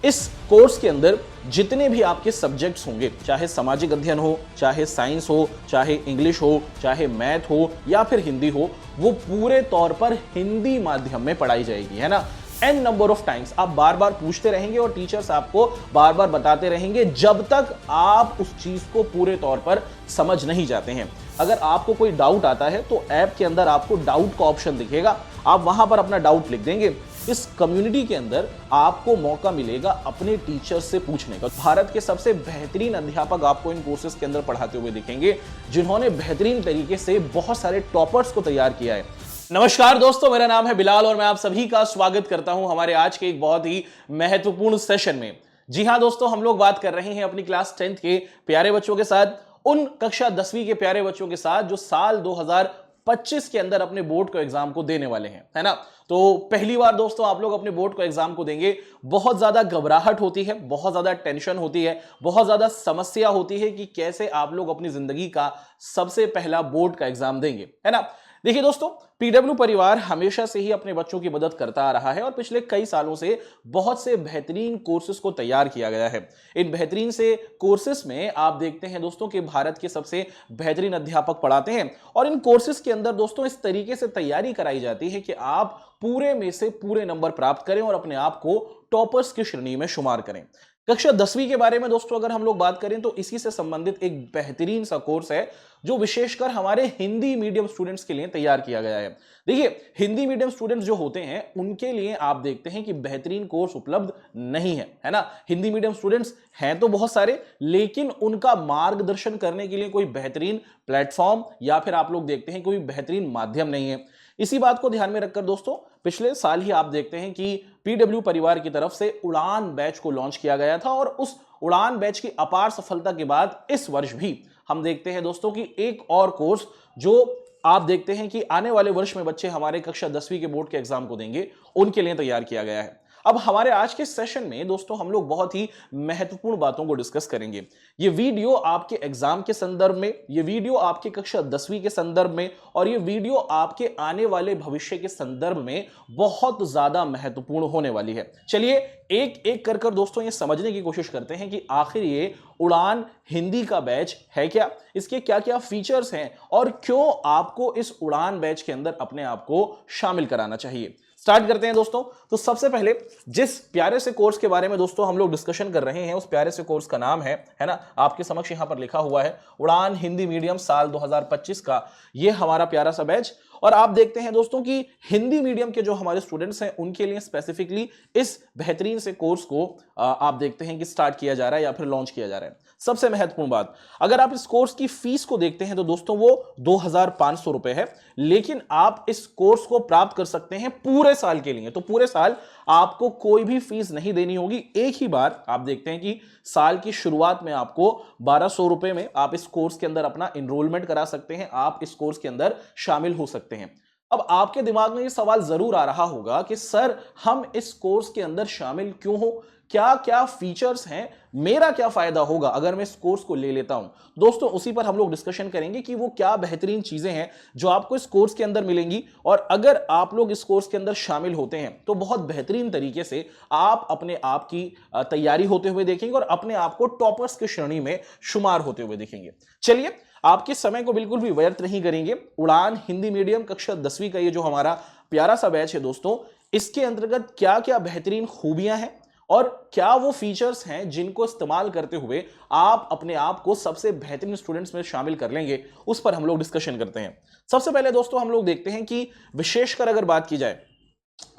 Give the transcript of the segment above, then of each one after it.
इस कोर्स के अंदर जितने भी आपके सब्जेक्ट्स होंगे, चाहे सामाजिक अध्ययन हो, चाहे साइंस हो, चाहे इंग्लिश हो, चाहे मैथ हो या फिर हिंदी हो, वो पूरे तौर पर हिंदी माध्यम में पढ़ाई जाएगी, है ना। n नंबर ऑफ टाइम्स आप बार बार पूछते रहेंगे और टीचर्स आपको बार बार बताते रहेंगे जब तक आप उस चीज को पूरे तौर पर समझ नहीं जाते हैं। अगर आपको कोई डाउट आता है तो ऐप के अंदर आपको डाउट का ऑप्शन दिखेगा, आप वहां पर अपना डाउट लिख देंगे। इस कम्युनिटी के अंदर आपको मौका मिलेगा अपने टीचर से पूछने का। भारत के सबसे बेहतरीन अध्यापक आपको इन कोर्सेज के अंदर पढ़ाते हुए दिखेंगे, जिन्होंने बेहतरीन तरीके से बहुत सारे टॉपर्स को तैयार किया है। नमस्कार दोस्तों, मेरा नाम है बिलाल और मैं आप सभी का स्वागत करता हूं हमारे आज के एक बहुत ही महत्वपूर्ण सेशन में। जी हां दोस्तों, हम लोग बात कर रहे हैं अपनी क्लास 10th के प्यारे बच्चों के साथ, उन कक्षा 10वीं के प्यारे बच्चों के साथ जो साल 2025 के अंदर अपने बोर्ड को एग्जाम को देने वाले हैं, है ना। तो पहली बार दोस्तों आप लोग अपने बोर्ड को एग्जाम को देंगे, बहुत ज्यादा घबराहट होती है, बहुत ज्यादा टेंशन होती है, बहुत ज्यादा समस्या होती है कि कैसे आप लोग अपनी जिंदगी का सबसे पहला बोर्ड का एग्जाम देंगे, है ना। देखिए दोस्तों, पीडब्ल्यू परिवार हमेशा से ही अपने बच्चों की मदद करता आ रहा है और पिछले कई सालों से बहुत से बेहतरीन कोर्सेज को तैयार किया गया है। इन बेहतरीन से कोर्सेज में आप देखते हैं दोस्तों कि भारत के सबसे बेहतरीन अध्यापक पढ़ाते हैं और इन कोर्सेज के अंदर दोस्तों इस तरीके से तैयारी कराई जाती है कि आप पूरे में से पूरे नंबर प्राप्त करें और अपने आप को टॉपर्स की श्रेणी में शुमार करें। कक्षा 10वीं के बारे में दोस्तों अगर हम लोग बात करें तो इसी से संबंधित एक बेहतरीन सा कोर्स है जो विशेषकर हमारे हिंदी मीडियम स्टूडेंट्स के लिए तैयार किया गया है। देखिए, हिंदी मीडियम स्टूडेंट्स जो होते हैं उनके लिए आप देखते हैं कि बेहतरीन कोर्स उपलब्ध नहीं है ना। हिंदी मीडियम स्टूडेंट्स हैं तो बहुत सारे, लेकिन उनका मार्गदर्शन करने के लिए कोई बेहतरीन प्लेटफॉर्म या फिर आप लोग देखते हैं कोई बेहतरीन माध्यम नहीं है। इसी बात को ध्यान में रखकर दोस्तों पिछले साल ही आप देखते हैं कि पीडब्ल्यू परिवार की तरफ से उड़ान बैच को लॉन्च किया गया था और उस उड़ान बैच की अपार सफलता के बाद इस वर्ष भी हम देखते हैं दोस्तों कि एक और कोर्स जो आप देखते हैं कि आने वाले वर्ष में बच्चे हमारे कक्षा 10वीं के बोर्ड के एग्जाम को देंगे, उनके लिए तैयार किया गया है। अब हमारे आज के सेशन में दोस्तों हम लोग बहुत ही महत्वपूर्ण बातों को डिस्कस करेंगे। ये वीडियो आपके एग्जाम के संदर्भ में, ये वीडियो आपके कक्षा 10वीं के संदर्भ में और ये वीडियो आपके आने वाले भविष्य के संदर्भ में बहुत ज्यादा महत्वपूर्ण होने वाली है। चलिए एक एक कर दोस्तों ये समझने की कोशिश करते हैं कि आखिर ये उड़ान हिंदी का बैच है क्या, इसके क्या क्या फीचर्स हैं और क्यों आपको इस उड़ान बैच के अंदर अपने आप को शामिल कराना चाहिए। स्टार्ट करते हैं दोस्तों। तो सबसे पहले जिस प्यारे से कोर्स के बारे में दोस्तों हम लोग डिस्कशन कर रहे हैं, उस प्यारे से कोर्स का नाम है ना, आपके समक्ष यहां पर लिखा हुआ है उड़ान हिंदी मीडियम साल 2025 का ये हमारा प्यारा सा बैच। और आप देखते हैं दोस्तों कि हिंदी मीडियम के जो हमारे स्टूडेंट्स हैं उनके लिए स्पेसिफिकली इस बेहतरीन से कोर्स को आप देखते हैं कि स्टार्ट किया जा रहा है या फिर लॉन्च किया जा रहा है। सबसे महत्वपूर्ण बात, अगर आप इस कोर्स की फीस को देखते हैं तो दोस्तों वो 2500 रुपए है, लेकिन आप इस कोर्स को प्राप्त कर सकते हैं पूरे साल के लिए। तो पूरे साल आपको कोई भी फीस नहीं देनी होगी, एक ही बार आप देखते हैं कि साल की शुरुआत में आपको 1200 रुपए में आप इस कोर्स के अंदर अपना एनरोलमेंट करा सकते हैं, आप इस कोर्स के अंदर शामिल हो सकते हैं। अब आपके दिमाग में ये सवाल जरूर आ रहा होगा कि सर हम इस कोर्स के अंदर शामिल क्यों हो, क्या क्या फीचर्स हैं, मेरा क्या फायदा होगा अगर मैं इस कोर्स को ले लेता हूं। दोस्तों उसी पर हम लोग डिस्कशन करेंगे कि वो क्या बेहतरीन चीजें हैं जो आपको इस कोर्स के अंदर मिलेंगी और अगर आप लोग इस कोर्स के अंदर शामिल होते हैं तो बहुत बेहतरीन तरीके से आप अपने आप की तैयारी होते हुए देखेंगे और अपने आप को टॉपर्स की श्रेणी में शुमार होते हुए देखेंगे। चलिए आपके समय को बिल्कुल भी व्यर्थ नहीं करेंगे। उड़ान हिंदी मीडियम कक्षा 10वीं का ये जो हमारा प्यारा सा बैच है दोस्तों, इसके अंतर्गत क्या क्या बेहतरीन खूबियां हैं और क्या वो फीचर्स हैं जिनको इस्तेमाल करते हुए आप अपने आप को सबसे बेहतरीन स्टूडेंट्स में शामिल कर लेंगे, उस पर हम लोग डिस्कशन करते हैं। सबसे पहले दोस्तों हम लोग देखते हैं कि विशेषकर अगर बात की जाए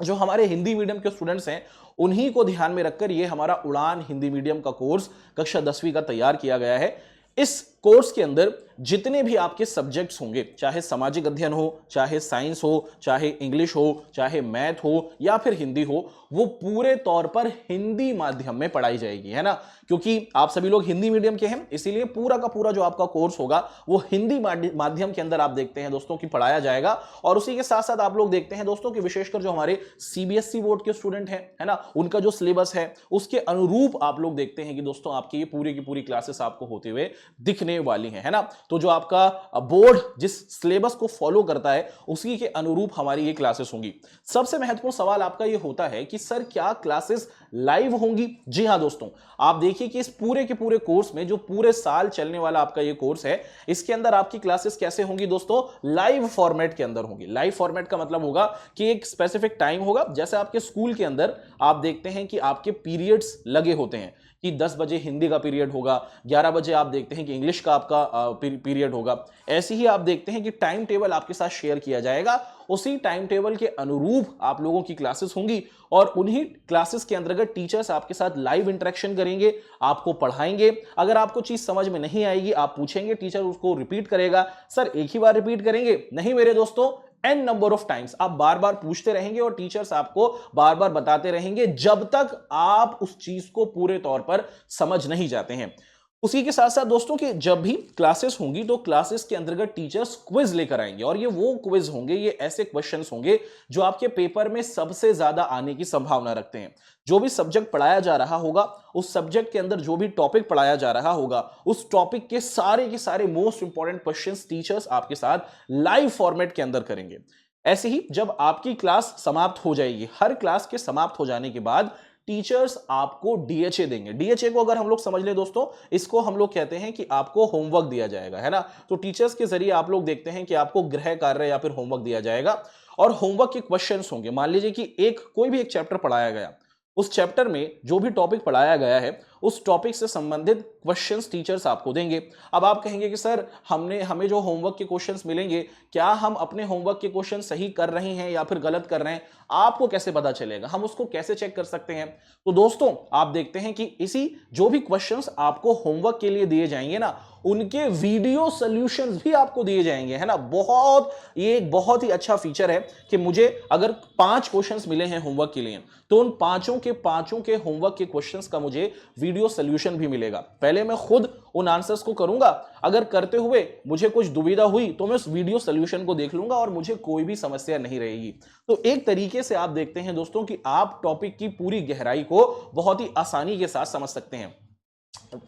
जो हमारे हिंदी मीडियम के स्टूडेंट्स हैं उन्हीं को ध्यान में रखकर ये हमारा उड़ान हिंदी मीडियम का कोर्स कक्षा 10वीं का तैयार किया गया है। इस कोर्स के अंदर जितने भी आपके सब्जेक्ट्स होंगे, चाहे सामाजिक अध्ययन हो, चाहे साइंस हो, चाहे इंग्लिश हो, चाहे मैथ हो या फिर हिंदी हो, वो पूरे तौर पर हिंदी माध्यम में पढ़ाई जाएगी, है ना। क्योंकि आप सभी लोग हिंदी मीडियम के हैं, इसीलिए पूरा का पूरा जो आपका कोर्स होगा वो हिंदी माध्यम के अंदर आप देखते हैं दोस्तों कि पढ़ाया जाएगा। और उसी के साथ साथ आप लोग देखते हैं दोस्तों कि विशेषकर जो हमारे सीबीएसई बोर्ड के स्टूडेंट हैं, है ना, उनका जो सिलेबस है उसके अनुरूप आप लोग देखते हैं कि दोस्तों आपकी ये पूरी की पूरी क्लासेस आपको होते हुए दिखने होने वाली हैं, है ना। तो जो आपका बोर्ड जिस सिलेबस को फॉलो करता है उसी के अनुरूप हमारी ये क्लासेस होंगी। सबसे महत्वपूर्ण सवाल आपका ये होता है कि सर क्या क्लासेस लाइव होंगी? जी हां दोस्तों, आप देखिए कि इस पूरे के पूरे कोर्स में जो पूरे साल चलने वाला आपका ये कोर्स है, इसके अंदर आपकी क्लासेस कैसे होंगी दोस्तों? लाइव फॉर्मेट के अंदर होंगी। लाइव फॉर्मेट का मतलब होगा कि एक स्पेसिफिक टाइम होगा, जैसे आपके स्कूल के अंदर आप देखते हैं कि आपके पीरियड्स लगे होते हैं कि 10 बजे हिंदी का पीरियड होगा, 11 बजे आप देखते हैं कि इंग्लिश का आपका पीरियड होगा। ऐसे ही आप देखते हैं कि टाइम टेबल आपके साथ शेयर किया जाएगा, उसी टाइम टेबल के अनुरूप आप लोगों की क्लासेस होंगी और उन्हीं क्लासेस के अंतर्गत टीचर्स आपके साथ लाइव इंटरेक्शन करेंगे, आपको पढ़ाएंगे। अगर आपको चीज समझ में नहीं आएगी, आप पूछेंगे, टीचर उसको रिपीट करेगा। सर एक ही बार रिपीट करेंगे? नहीं मेरे दोस्तों, n नंबर ऑफ टाइम्स आप बार बार पूछते रहेंगे और टीचर्स आपको बार बार बताते रहेंगे जब तक आप उस चीज को पूरे तौर पर समझ नहीं जाते हैं। उसी के साथ साथ दोस्तों कि जब भी क्लासेस होंगी तो क्लासेस के अंतर्गत टीचर्स क्विज लेकर आएंगे और ये वो क्विज होंगे, ये ऐसे क्वेश्चंस होंगे जो आपके पेपर में सबसे ज्यादा आने की संभावना रखते हैं। जो भी सब्जेक्ट पढ़ाया जा रहा होगा, उस सब्जेक्ट के अंदर जो भी टॉपिक पढ़ाया जा रहा होगा, उस टॉपिक के सारे मोस्ट इंपॉर्टेंट क्वेश्चंस टीचर्स आपके साथ लाइव फॉर्मेट के अंदर करेंगे। ऐसे ही जब आपकी क्लास समाप्त हो जाएगी, हर क्लास के समाप्त हो जाने के बाद टीचर्स आपको डीएचए देंगे। डीएचए को अगर हम लोग समझ ले दोस्तों, इसको हम लोग कहते हैं कि आपको होमवर्क दिया जाएगा, है ना। तो टीचर्स के जरिए आप लोग देखते हैं कि आपको गृह कार्य या फिर होमवर्क दिया जाएगा और होमवर्क के क्वेश्चंस होंगे। मान लीजिए कि कोई भी एक चैप्टर पढ़ाया गया, उस चैप्टर में जो भी टॉपिक पढ़ाया गया है उस टॉपिक से संबंधित क्वेश्चंस टीचर्स आपको देंगे। अब आप कहेंगे कि सर हमें जो होमवर्क के क्वेश्चंस मिलेंगे, क्या हम अपने होमवर्क के क्वेश्चन सही कर रहे हैं या फिर गलत कर रहे हैं? आपको कैसे पता चलेगा? हम उसको कैसे चेक कर सकते हैं? तो दोस्तों आप देखते हैं कि इसी जो भी क्वेश्चंस आपको होमवर्क के लिए दिए जाएंगे ना, उनके वीडियो सॉल्यूशंस भी आपको दिए जाएंगे, है ना। ये एक बहुत ही अच्छा फीचर है कि मुझे अगर 5 क्वेश्चंस मिले हैं होमवर्क के लिए, तो उन पांचों के होमवर्क के क्वेश्चंस का मुझे वीडियो सॉल्यूशन भी मिलेगा। पहले मैं खुद उन आंसर्स को करूंगा, अगर करते हुए मुझे कुछ दुविधा हुई तो मैं उस वीडियो सॉल्यूशन को देख लूंगा और मुझे कोई भी समस्या नहीं रहेगी। तो एक तरीके से आप देखते हैं दोस्तों कि आप टॉपिक की पूरी गहराई को बहुत ही आसानी के साथ समझ सकते हैं।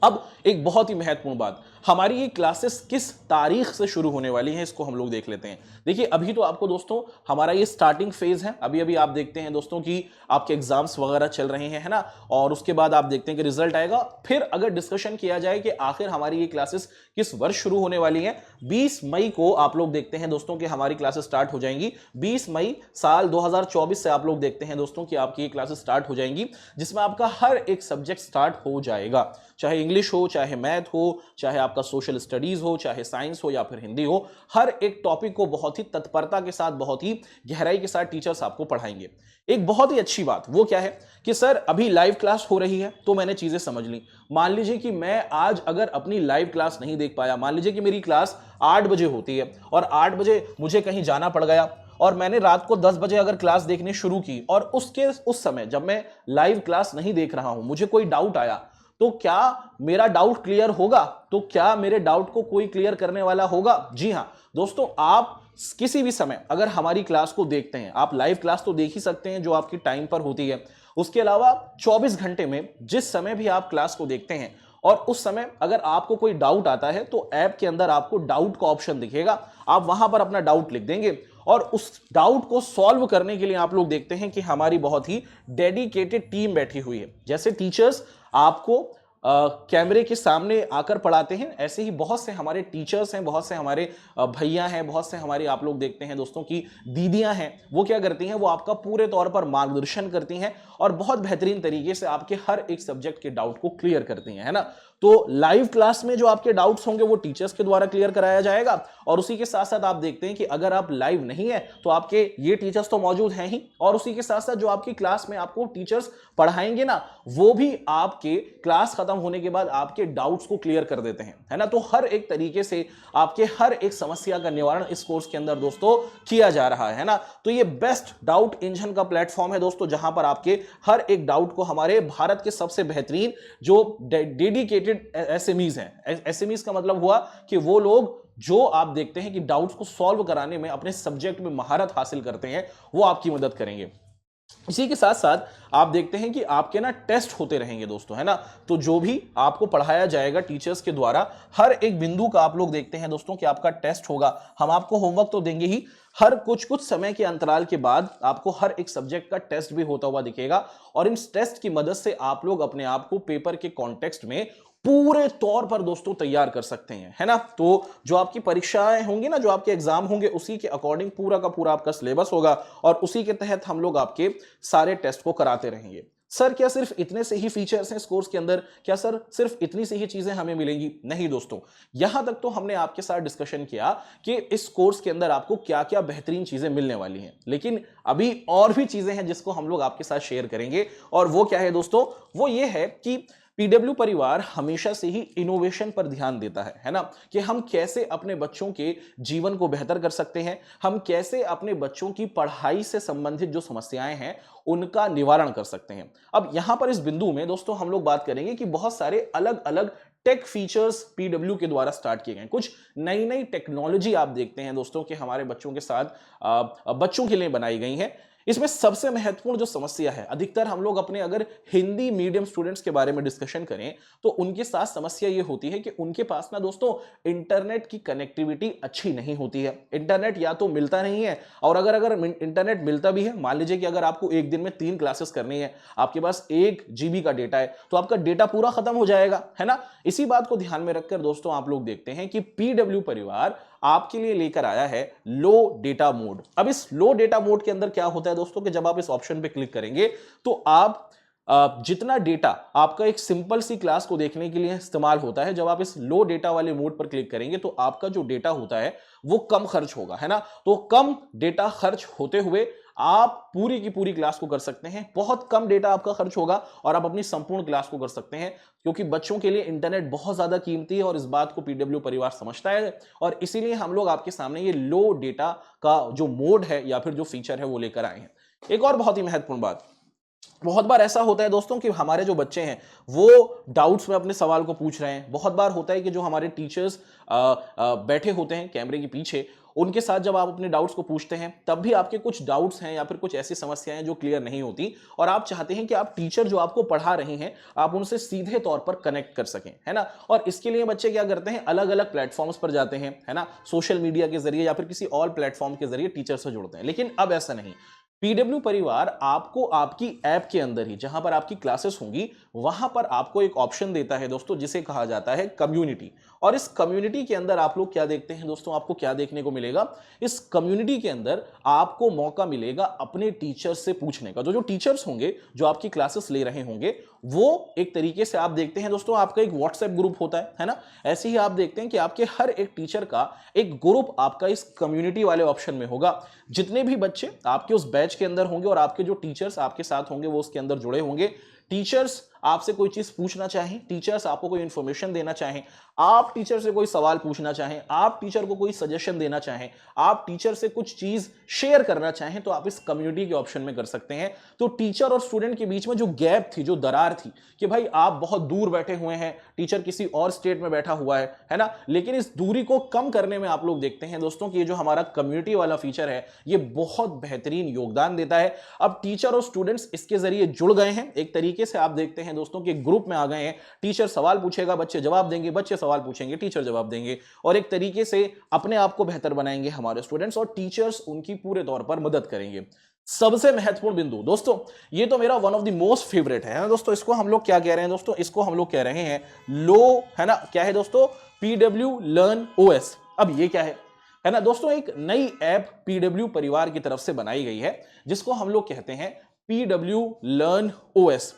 अब एक बहुत ही महत्वपूर्ण बात, हमारी ये क्लासेस किस तारीख से शुरू होने वाली हैं, इसको हम लोग देख लेते हैं। देखिए अभी तो आपको दोस्तों हमारा ये स्टार्टिंग फेज है, अभी आप देखते हैं दोस्तों कि आपके एग्जाम्स वगैरह चल रहे हैं, है ना। और उसके बाद आप देखते हैं कि रिजल्ट आएगा। फिर अगर डिस्कशन किया जाए कि आखिर हमारी ये क्लासेस किस वर्ष शुरू होने वाली हैं, 20 मई को आप लोग देखते हैं दोस्तों कि हमारी क्लासेस स्टार्ट हो जाएंगी। 20 मई साल 2024 से आप लोग देखते हैं दोस्तों कि आपकी ये क्लासेस स्टार्ट हो जाएंगी, जिसमें आपका हर एक सब्जेक्ट स्टार्ट हो जाएगा, चाहे इंग्लिश हो, चाहे मैथ हो, चाहे आपका सोशल स्टडीज हो, चाहे साइंस हो या फिर हिंदी हो। हर एक टॉपिक को बहुत ही तत्परता के साथ, बहुत ही गहराई के साथ टीचर्स आपको पढ़ाएंगे। एक बहुत ही अच्छी बात वो क्या है कि सर अभी लाइव क्लास हो रही है तो मैंने चीजें समझ ली। मान लीजिए कि मैं आज अगर अपनी लाइव क्लास नहीं देख पाया, मान लीजिए कि मेरी क्लास 8 बजे होती है और 8 बजे मुझे कहीं जाना पड़ गया और मैंने रात को 10 बजे अगर क्लास देखनी शुरू की और उस समय जब मैं लाइव क्लास नहीं देख रहा हूं, मुझे कोई डाउट आया, तो क्या मेरा डाउट क्लियर होगा? तो क्या मेरे डाउट को कोई क्लियर करने वाला होगा? जी हां दोस्तों, आप किसी भी समय अगर हमारी क्लास को देखते हैं, आप लाइव क्लास तो देख ही सकते हैं जो आपकी टाइम पर होती है, उसके अलावा 24 घंटे में जिस समय भी आप क्लास को देखते हैं और उस समय अगर आपको कोई डाउट आता है तो ऐप के अंदर आपको डाउट का ऑप्शन दिखेगा, आप वहां पर अपना डाउट लिख देंगे और उस डाउट को सॉल्व करने के लिए आप लोग देखते हैं कि हमारी बहुत ही डेडिकेटेड टीम बैठी हुई है। जैसे टीचर्स आपको कैमरे के सामने आकर पढ़ाते हैं, ऐसे ही बहुत से हमारे टीचर्स हैं, बहुत से हमारे भैया हैं, बहुत से हमारे आप लोग देखते हैं दोस्तों की दीदियां हैं, वो क्या करती हैं, वो आपका पूरे तौर पर मार्गदर्शन करती हैं और बहुत बेहतरीन तरीके से आपके हर एक सब्जेक्ट के डाउट को क्लियर करती हैं, है ना। तो लाइव क्लास में जो आपके डाउट्स होंगे वो टीचर्स के द्वारा क्लियर कराया जाएगा और उसी के साथ साथ आप देखते हैं कि अगर आप लाइव नहीं है तो आपके ये टीचर्स तो मौजूद हैं ही, और उसी के साथ साथ जो आपकी क्लास में आपको टीचर्स पढ़ाएंगे ना, वो भी आपके क्लास खत्म होने के बाद आपके डाउट्स को क्लियर कर देते हैं, है ना। तो हर एक तरीके से आपके हर एक समस्या का निवारण इस कोर्स के अंदर दोस्तों किया जा रहा है ना। तो ये बेस्ट डाउट इंजन का प्लेटफॉर्म है दोस्तों, जहां पर आपके हर एक डाउट को हमारे भारत के सबसे बेहतरीन जो डेडिकेटेड एसएमईज हैं, एसएमईज का मतलब हुआ कि वो लोग जो आप देखते हैं कि डाउट्स को सॉल्व कराने में अपने सब्जेक्ट में महारत हासिल करते हैं, वो आपकी मदद करेंगे। इसी के साथ साथ आप देखते हैं कि आपके ना टेस्ट होते रहेंगे दोस्तों, है ना। तो जो भी आपको पढ़ाया जाएगा टीचर्स के द्वारा, हर एक बिंदु का आप लोग देखते हैं दोस्तों कि आपका टेस्ट होगा। हम आपको होमवर्क तो देंगे ही, हर कुछ कुछ समय के अंतराल के बाद आपको हर एक सब्जेक्ट का टेस्ट भी होता हुआ दिखेगा। और इन टेस्ट की मदद से आप लोग अपने आप को पेपर के कॉन्टेक्स्ट में पूरे तौर पर दोस्तों तैयार कर सकते हैं, है ना। तो जो आपकी परीक्षाएं होंगी ना, जो आपके एग्जाम होंगे, उसी के अकॉर्डिंग पूरा का पूरा आपका सिलेबस होगा और उसी के तहत हम लोग आपके सारे टेस्ट को कराते रहेंगे। सर क्या सिर्फ इतने से ही फीचर्स हैं इस कोर्स के अंदर? क्या सर सिर्फ इतनी से ही चीजें हमें मिलेंगी? नहीं दोस्तों, यहां तक तो हमने आपके साथ डिस्कशन किया कि इस कोर्स के अंदर आपको क्या क्या बेहतरीन चीजें मिलने वाली हैं, लेकिन अभी और भी चीजें हैं जिसको हम लोग आपके साथ शेयर करेंगे। और वो क्या है दोस्तों? वो ये है कि पीडब्ल्यू परिवार हमेशा से ही इनोवेशन पर ध्यान देता है ना, कि हम कैसे अपने बच्चों के जीवन को बेहतर कर सकते हैं, हम कैसे अपने बच्चों की पढ़ाई से संबंधित जो समस्याएं हैं उनका निवारण कर सकते हैं। अब यहां पर इस बिंदु में दोस्तों हम लोग बात करेंगे कि बहुत सारे अलग अलग टेक फीचर्स पीडब्ल्यू के द्वारा स्टार्ट किए गए हैं। कुछ नई नई टेक्नोलॉजी आप देखते हैं दोस्तों कि हमारे बच्चों के साथ बच्चों के लिए बनाई गई हैं। इसमें सबसे महत्वपूर्ण जो समस्या है, अधिकतर हम लोग अपने अगर हिंदी मीडियम स्टूडेंट्स के बारे में डिस्कशन करें तो उनके साथ समस्या ये होती है कि उनके पास ना दोस्तों इंटरनेट की कनेक्टिविटी अच्छी नहीं होती है। इंटरनेट या तो मिलता नहीं है, और अगर इंटरनेट मिलता भी है, मान लीजिए कि अगर आपको एक दिन में 3 क्लासेस करनी है, आपके पास 1 GB का डेटा है, तो आपका डेटा पूरा खत्म हो जाएगा, है ना। इसी बात को ध्यान में रखकर दोस्तों आप लोग देखते हैं कि पीडब्ल्यू परिवार आपके लिए लेकर आया है लो डेटा मोड। अब इस लो डेटा मोड के अंदर क्या होता है दोस्तों कि जब आप इस ऑप्शन पे क्लिक करेंगे तो आप जितना डेटा आपका एक सिंपल सी क्लास को देखने के लिए इस्तेमाल होता है, जब आप इस लो डेटा वाले मोड पर क्लिक करेंगे तो आपका जो डेटा होता है वो कम खर्च होगा, है ना। तो कम डेटा खर्च होते हुए आप पूरी की पूरी क्लास को कर सकते हैं। बहुत कम डेटा आपका खर्च होगा और आप अपनी संपूर्ण क्लास को कर सकते हैं, क्योंकि बच्चों के लिए इंटरनेट बहुत ज्यादा कीमती है और इस बात को पीडब्ल्यू परिवार समझता है। और इसीलिए हम लोग आपके सामने ये लो डेटा का जो मोड है या फिर जो फीचर है वो लेकर आए हैं। एक और बहुत ही महत्वपूर्ण बात, बहुत बार ऐसा होता है दोस्तों कि हमारे जो बच्चे हैं वो डाउट्स में अपने सवाल को पूछ रहे हैं। बहुत बार होता है कि जो हमारे टीचर्स बैठे होते हैं कैमरे के पीछे, उनके साथ जब आप अपने डाउट्स को पूछते हैं तब भी आपके कुछ डाउट्स हैं या फिर कुछ ऐसी समस्याएं जो क्लियर नहीं होती, और आप चाहते हैं कि आप टीचर जो आपको पढ़ा रहे हैं आप उनसे सीधे तौर पर कनेक्ट कर सकें, है ना। और इसके लिए बच्चे क्या करते हैं, अलग अलग प्लेटफॉर्म्स पर जाते हैं, है ना, सोशल मीडिया के जरिए या फिर किसी और प्लेटफॉर्म के जरिए टीचर से जुड़ते हैं। लेकिन अब ऐसा नहीं, पीडब्ल्यू परिवार आपको आपकी ऐप के अंदर ही, जहां पर आपकी क्लासेस होंगी, वहां पर आपको एक ऑप्शन देता है दोस्तों जिसे कहा जाता है कम्युनिटी। और इस कम्युनिटी के अंदर आप लोग क्या देखते हैं दोस्तों, आपको क्या देखने को मिलेगा, इस कम्युनिटी के अंदर आपको मौका मिलेगा अपने टीचर्स से पूछने का। जो टीचर्स होंगे जो आपकी क्लासेस ले रहे होंगे, वो एक तरीके से आप देखते हैं दोस्तों आपका एक व्हाट्सएप ग्रुप होता है ना। ऐसे ही आप देखते हैं कि आपके हर एक टीचर का एक ग्रुप आपका इस कम्युनिटी वाले ऑप्शन में होगा। जितने भी बच्चे आपके उस बैच के अंदर होंगे और आपके जो टीचर्स आपके साथ होंगे वो उसके अंदर जुड़े होंगे। टीचर्स आपसे कोई चीज पूछना चाहें, टीचर्स आपको कोई इंफॉर्मेशन देना चाहें, आप टीचर से कोई सवाल पूछना चाहें, आप टीचर को कोई सजेशन देना चाहें, आप टीचर से कुछ चीज शेयर करना चाहें, तो आप इस कम्युनिटी के ऑप्शन में कर सकते हैं। तो टीचर और स्टूडेंट के बीच में जो गैप थी, जो दरार थी कि भाई आप बहुत दूर बैठे हुए हैं, टीचर किसी और स्टेट में बैठा हुआ है ना, लेकिन इस दूरी को कम करने में आप लोग देखते हैं दोस्तों कि ये जो हमारा कम्युनिटी वाला फीचर है ये बहुत बेहतरीन योगदान देता है। अब टीचर और स्टूडेंट्स इसके जरिए जुड़ गए हैं, एक तरीके से आप देखते हैं दोस्तों कि ग्रुप में आ गए हैं। टीचर सवाल पूछेगा, बच्चे जवाब देंगे, बच्चे सवाल पूछेंगे, टीचर जवाब देंगे, और एक तरीके से अपने आप को बेहतर बनाएंगे हमारे स्टूडेंट्स, और टीचर्स उनकी पूरे तौर पर मदद करेंगे। सबसे महत्वपूर्ण बिंदु दोस्तों, ये तो मेरा one of the most favourite है ना दोस्तों, इसको हम लोग क्या कह रहे हैं दोस्तों, इसको हम लोग कह रहे हैं लो, है ना, क्या है दोस्तों, पीडब्ल्यू लर्न ओएस। अब ये क्या है ना दोस्तों, एक नई ऐप पीडब्ल्यू परिवार की तरफ से बनाई गई है जिसको हम लोग कहते हैं पीडब्ल्यू लर्न ओएस।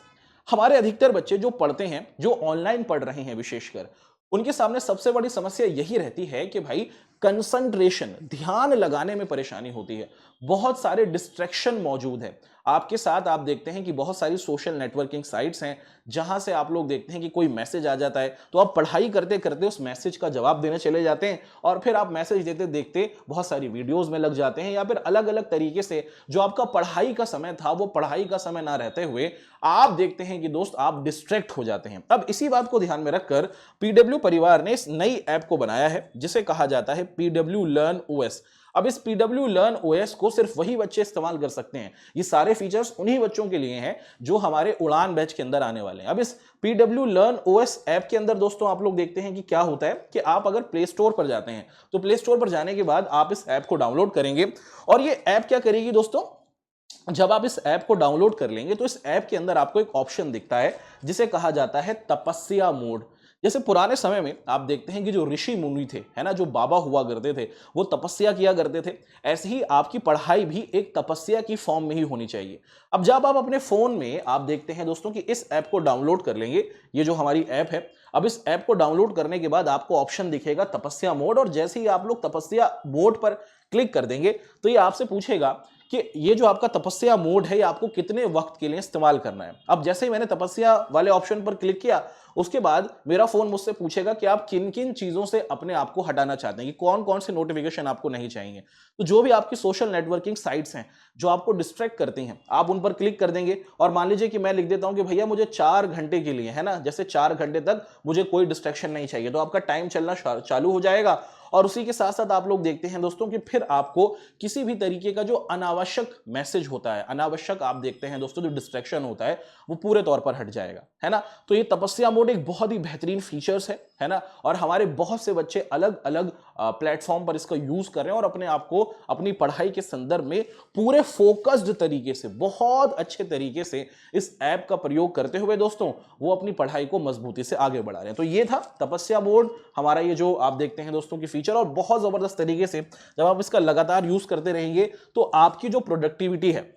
हमारे अधिकतर बच्चे जो पढ़ते हैं, जो ऑनलाइन पढ़ रहे हैं विशेषकर, उनके सामने सबसे बड़ी समस्या यही रहती है कि भाई कंसंट्रेशन, ध्यान लगाने में परेशानी होती है। बहुत सारे डिस्ट्रैक्शन मौजूद है आपके साथ। आप देखते हैं कि बहुत सारी सोशल नेटवर्किंग साइट्स हैं जहां से आप लोग देखते हैं कि कोई मैसेज आ जाता है तो आप पढ़ाई करते करते उस मैसेज का जवाब देने चले जाते हैं, और फिर आप मैसेज देते देखते बहुत सारी वीडियोस में लग जाते हैं, या फिर अलग अलग तरीके से जो आपका पढ़ाई का समय था वो पढ़ाई का समय ना रहते हुए आप देखते हैं कि दोस्त आप डिस्ट्रैक्ट हो जाते हैं। अब इसी बात को ध्यान में रखकर पीडब्ल्यू परिवार ने इस नई ऐप को बनाया है जिसे कहा जाता है पीडब्ल्यू लर्न ओएस। अब इस PW Learn OS को सिर्फ वही बच्चे इस्तेमाल कर सकते हैं। ये सारे फीचर्स उन्हीं बच्चों के लिए हैं जो हमारे उड़ान बैच के अंदर आने वाले हैं। अब इस PW Learn OS ऐप के अंदर दोस्तों आप लोग देखते हैं कि क्या होता है कि आप अगर प्ले स्टोर पर जाते हैं तो प्ले स्टोर पर जाने के बाद आप इस ऐप को डाउनलोड करेंगे और ये ऐप क्या करेगी दोस्तों, जब आप इस ऐप को डाउनलोड कर लेंगे तो इस ऐप के अंदर आपको एक ऑप्शन दिखता है जिसे कहा जाता है तपस्या मोड। जैसे पुराने समय में आप देखते हैं कि जो ऋषि मुनि थे, है ना, जो बाबा हुआ करते थे, वो तपस्या किया करते थे। ऐसे ही आपकी पढ़ाई भी एक तपस्या की फॉर्म में ही होनी चाहिए। अब जब आप अपने फोन में आप देखते हैं दोस्तों कि इस ऐप को डाउनलोड कर लेंगे, ये जो हमारी ऐप है, अब इस ऐप को डाउनलोड करने के बाद आपको ऑप्शन दिखेगा तपस्या मोड, और जैसे ही आप लोग तपस्या मोड पर क्लिक कर देंगे तो ये आपसे पूछेगा कि ये जो आपका तपस्या मोड है ये आपको कितने वक्त के लिए इस्तेमाल करना है। अब जैसे ही मैंने तपस्या वाले ऑप्शन पर क्लिक किया उसके बाद मेरा फोन मुझसे पूछेगा कि आप किन किन चीजों से अपने आप को हटाना चाहते हैं, कि कौन कौन से नोटिफिकेशन आपको नहीं चाहिए। तो जो भी आपकी सोशल नेटवर्किंग साइट्स हैं जो आपको डिस्ट्रैक्ट करती हैं, आप उन पर क्लिक कर देंगे। और मान लीजिए कि मैं लिख देता हूं कि भैया मुझे 4 घंटे के लिए, है ना, जैसे 4 घंटे तक मुझे कोई डिस्ट्रैक्शन नहीं चाहिए, तो आपका टाइम चलना चालू हो जाएगा। और उसी के साथ साथ आप लोग देखते हैं दोस्तों कि फिर आपको किसी भी तरीके का जो अनावश्यक मैसेज होता है, अनावश्यक आप देखते हैं दोस्तों जो डिस्ट्रैक्शन होता है, वो पूरे तौर पर हट जाएगा, है ना। तो ये तपस्या मोड एक बहुत ही बेहतरीन फीचर्स है ना, और हमारे बहुत से बच्चे अलग अलग प्लेटफॉर्म पर इसका यूज कर रहे हैं और अपने आप को अपनी पढ़ाई के संदर्भ में पूरे फोकस्ड तरीके से, बहुत अच्छे तरीके से इस ऐप का प्रयोग करते हुए दोस्तों वो अपनी पढ़ाई को मजबूती से आगे बढ़ा रहे हैं। तो ये था तपस्या मोड, हमारा ये जो आप देखते हैं दोस्तों की फीचर, और बहुत जबरदस्त तरीके से जब आप इसका लगातार यूज करते रहेंगे तो आपकी जो प्रोडक्टिविटी है,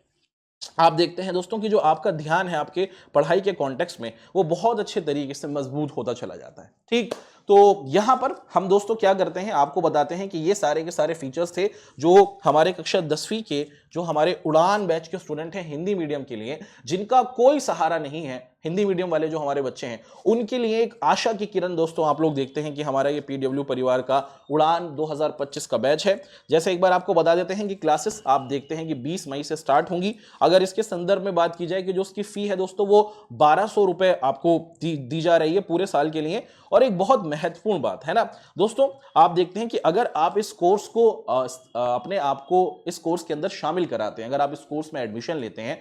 आप देखते हैं दोस्तों कि जो आपका ध्यान है आपके पढ़ाई के कॉन्टेक्स्ट में, वो बहुत अच्छे तरीके से मजबूत होता चला जाता है। ठीक, तो यहां पर हम दोस्तों क्या करते हैं, आपको बताते हैं कि ये सारे के सारे फीचर्स थे जो हमारे कक्षा 10वीं के जो हमारे उड़ान बैच के स्टूडेंट हैं हिंदी मीडियम के लिए, जिनका कोई सहारा नहीं है, हिंदी मीडियम वाले जो हमारे बच्चे हैं उनके लिए एक आशा की किरण दोस्तों आप लोग देखते हैं कि हमारा ये PW परिवार का उड़ान 2025 का बैच है। जैसे एक बार आपको बता देते हैं कि क्लासेस आप देखते हैं कि 20 मई से स्टार्ट होंगी। अगर इसके संदर्भ में बात की जाए कि जो उसकी फी है दोस्तों वो 1200 रुपए आपको दी जा रही है पूरे साल के लिए। और एक बहुत महत्वपूर्ण बात है ना दोस्तों, आप देखते हैं कि अगर आप इस कोर्स को अपने आप को इस कोर्स के अंदर शामिल कराते हैं, अगर आप इस कोर्स में एडमिशन लेते हैं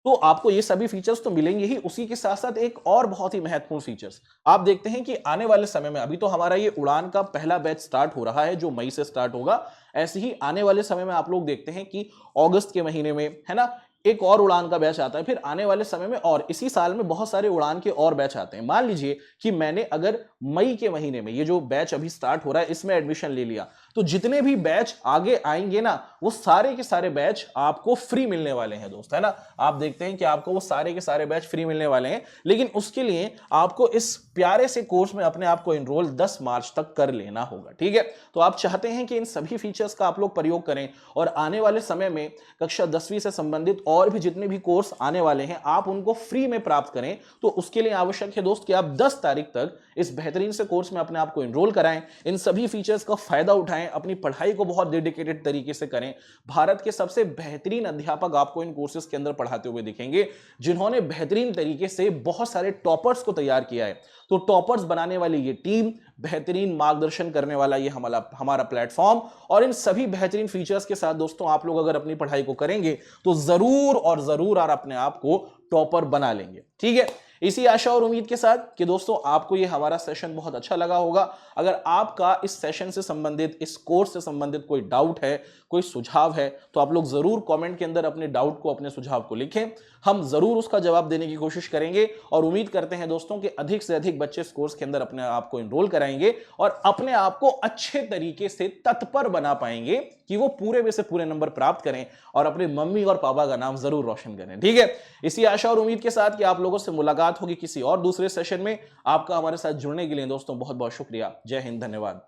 तो आपको ये सभी फीचर्स तो मिलेंगे ही, उसी के साथ साथ एक और बहुत ही महत्वपूर्ण फीचर्स आप देखते हैं कि आने वाले समय में, अभी तो हमारा ये उड़ान का पहला बैच स्टार्ट हो रहा है जो मई से स्टार्ट होगा, ऐसे ही आने वाले समय में आप लोग देखते हैं कि अगस्त के महीने में, है ना, एक और उड़ान का बैच आता है, फिर आने वाले समय में और इसी साल में बहुत सारे उड़ान के और बैच आते हैं। मान लीजिए कि मैंने अगर मई के महीने में ये जो बैच अभी स्टार्ट हो रहा है इसमें एडमिशन ले लिया, तो जितने भी बैच आगे आएंगे ना वो सारे के सारे बैच आपको फ्री मिलने वाले हैं दोस्त, है ना। आप देखते हैं कि आपको वो सारे के सारे बैच फ्री मिलने वाले हैं, लेकिन उसके लिए आपको इस प्यारे से कोर्स में अपने आप को एनरोल 10 मार्च तक कर लेना होगा। ठीक है, तो आप चाहते हैं कि इन सभी फीचर्स का आप लोग प्रयोग करें और आने वाले समय में कक्षा 10वीं से संबंधित और भी जितने भी कोर्स आने वाले हैं आप उनको फ्री में प्राप्त करें, तो उसके लिए आवश्यक है दोस्त कि आप 10 तारीख तक इस बेहतरीन से कोर्स में अपने आप को एनरोल कराएं, इन सभी फीचर्स का फायदा उठाएं, अपनी पढ़ाई को बहुत डेडिकेटेड तरीके से करें। भारत के सबसे बेहतरीन अध्यापक आपको इन कोर्सेज के अंदर पढ़ाते हुए दिखेंगे, जिन्होंने बेहतरीन तरीके से बहुत सारे टॉपर्स को तैयार किया है। तो टॉपर्स बनाने वाली ये टीम, बेहतरीन मार्गदर्शन करने वाला ये हमारा प्लेटफॉर्म, और इन सभी बेहतरीन फीचर्स के साथ दोस्तों आप लोग अगर अपनी पढ़ाई को करेंगे तो जरूर और जरूर आप अपने आप को टॉपर बना लेंगे। ठीक है, इसी आशा और उम्मीद के साथ कि दोस्तों आपको ये हमारा सेशन बहुत अच्छा लगा होगा। अगर आपका इस सेशन से संबंधित, इस कोर्स से संबंधित कोई डाउट है, कोई सुझाव है, तो आप लोग जरूर कमेंट के अंदर अपने डाउट को, अपने सुझाव को लिखें, हम जरूर उसका जवाब देने की कोशिश करेंगे। और उम्मीद करते हैं दोस्तों कि अधिक से अधिक बच्चे इस कोर्स के अंदर अपने आप को एनरोल कराएंगे और अपने आप को अच्छे तरीके से तत्पर बना पाएंगे कि वो पूरे में से पूरे नंबर प्राप्त करें और अपने मम्मी और पापा का नाम जरूर रोशन करें। ठीक है, इसी आशा और उम्मीद के साथ कि आप लोगों से मुलाकात होगी किसी और दूसरे सेशन में। आपका हमारे साथ जुड़ने के लिए दोस्तों बहुत बहुत शुक्रिया। जय हिंद, धन्यवाद।